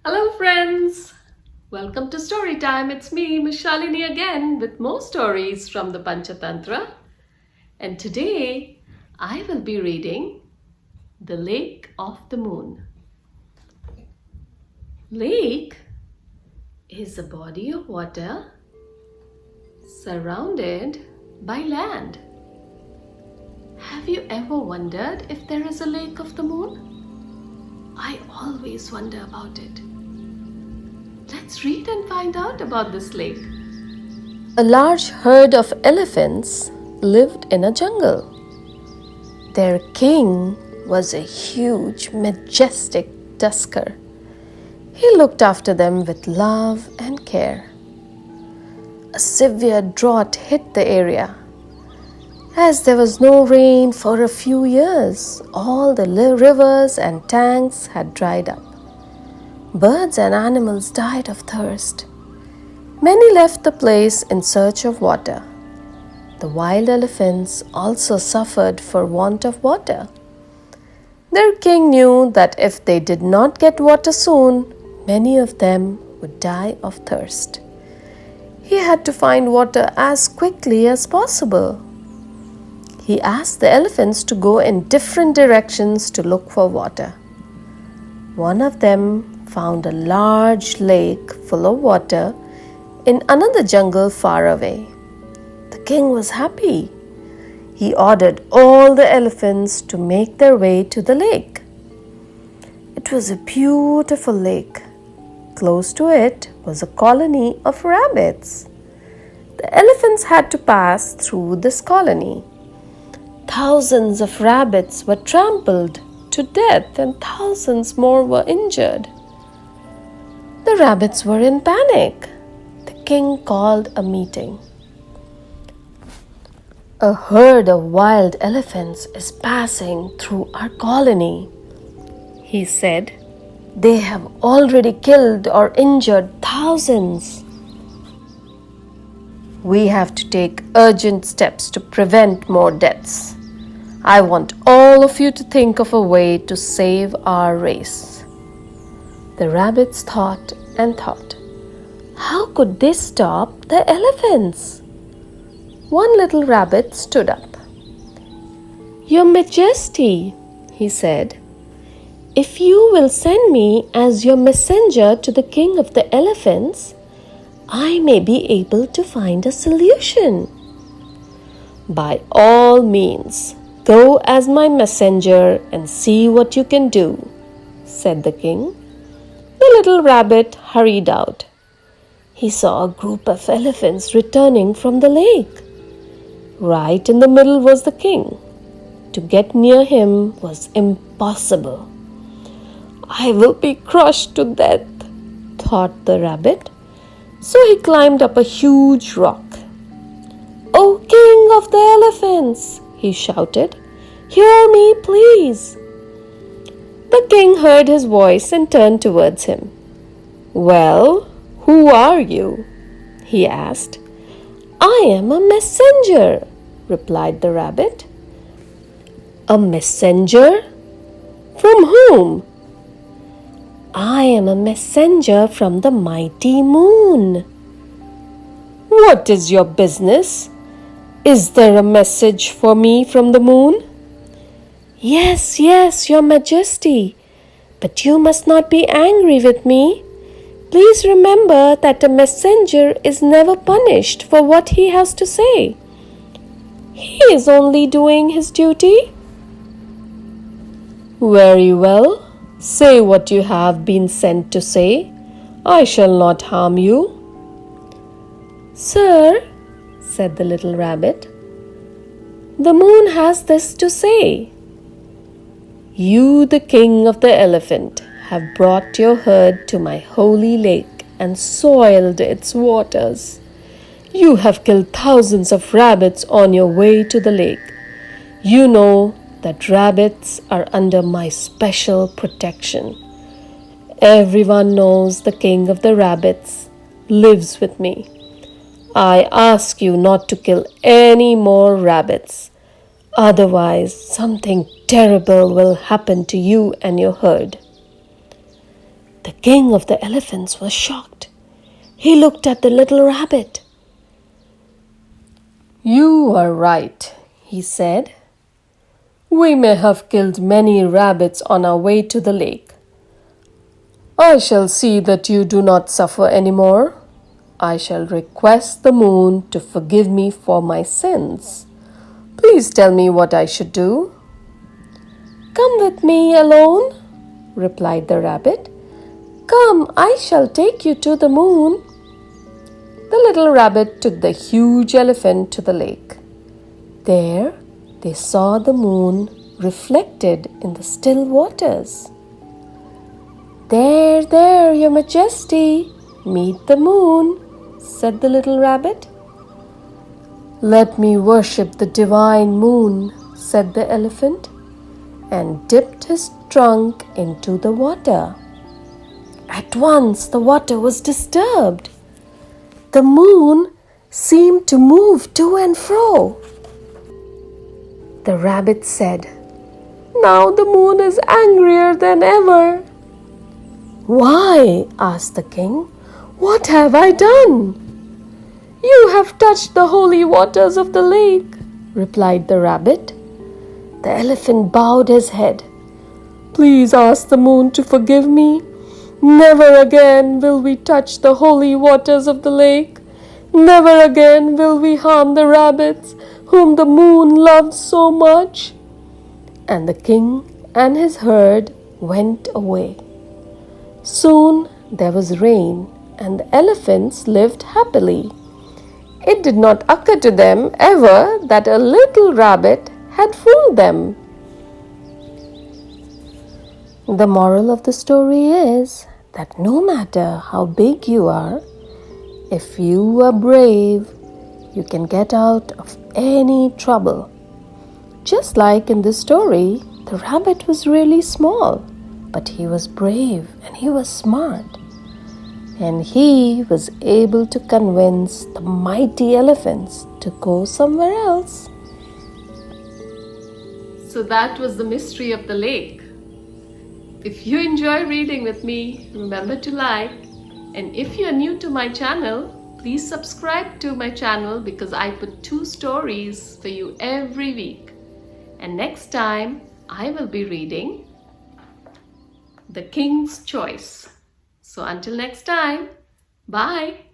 Hello, friends! Welcome to Story Time. It's me, Mishalini, again with more stories from the Panchatantra. And today I will be reading The Lake of the Moon. Lake is a body of water surrounded by land. Have you ever wondered if there is a lake of the moon? I always wonder about it. Let's read and find out about this lake. A large herd of elephants lived in a jungle. Their king was a huge, majestic tusker. He looked after them with love and care. A severe drought hit the area. As there was no rain for a few years, all the rivers and tanks had dried up. Birds and animals died of thirst. Many left the place in search of water. The wild elephants also suffered for want of water. Their king knew that if they did not get water soon, many of them would die of thirst. He had to find water as quickly as possible. He asked the elephants to go in different directions to look for water. One of them found a large lake full of water in another jungle far away. The king was happy. He ordered all the elephants to make their way to the lake. It was a beautiful lake. Close to it was a colony of rabbits. The elephants had to pass through this colony. Thousands of rabbits were trampled to death and thousands more were injured. The rabbits were in panic. The king called a meeting. A herd of wild elephants is passing through our colony, he said. They have already killed or injured thousands. We have to take urgent steps to prevent more deaths. I want all of you to think of a way to save our race. The rabbits thought and thought. How could they stop the elephants? One little rabbit stood up. Your Majesty, he said, if you will send me as your messenger to the king of the elephants, I may be able to find a solution. By all means, go as my messenger and see what you can do, said the king. The little rabbit hurried out. He saw a group of elephants returning from the lake. Right in the middle was the king. To get near him was impossible. I will be crushed to death, thought the rabbit. So he climbed up a huge rock. O king of the elephants, he shouted, hear me, please. The king heard his voice and turned towards him. Well, who are you? He asked. I am a messenger, replied the rabbit. A messenger? From whom? I am a messenger from the mighty moon. What is your business? Is there a message for me from the moon? Yes, your Majesty, but you must not be angry with me. Please remember that a messenger is never punished for what he has to say. He is only doing his duty. Very well. Say what you have been sent to say. I shall not harm you. Sir, said the little rabbit, the moon has this to say. You, the king of the elephant, have brought your herd to my holy lake and soiled its waters. You have killed thousands of rabbits on your way to the lake. You know that rabbits are under my special protection. Everyone knows the king of the rabbits lives with me. I ask you not to kill any more rabbits. Otherwise, something terrible will happen to you and your herd. The king of the elephants was shocked. He looked at the little rabbit. "You are right," he said. "We may have killed many rabbits on our way to the lake. I shall see that you do not suffer any more. I shall request the moon to forgive me for my sins. Please tell me what I should do." "Come with me alone," replied the rabbit. "Come, I shall take you to the moon." The little rabbit took the huge elephant to the lake. There they saw the moon reflected in the still waters. "There, there, your majesty, meet the moon," said the little rabbit. "Let me worship the divine moon," said the elephant, and dipped his trunk into the water. At once the water was disturbed. The moon seemed to move to and fro. The rabbit said, "Now the moon is angrier than ever." "Why?" asked the king. "What have I done?" "You have touched the holy waters of the lake," replied the rabbit. The elephant bowed his head. "Please ask the moon to forgive me. Never again will we touch the holy waters of the lake. Never again will we harm the rabbits whom the moon loved so much." And the king and his herd went away. Soon there was rain, and the elephants lived happily. It did not occur to them ever that a little rabbit had fooled them. The moral of the story is that no matter how big you are, if you are brave, you can get out of any trouble. Just like in this story, the rabbit was really small, but he was brave and he was smart. And he was able to convince the mighty elephants to go somewhere else. So that was the mystery of the lake. If you enjoy reading with me, remember to like. And if you are new to my channel, please subscribe to my channel because I put 2 stories for you every week. And next time, I will be reading The King's Choice. So until next time, bye.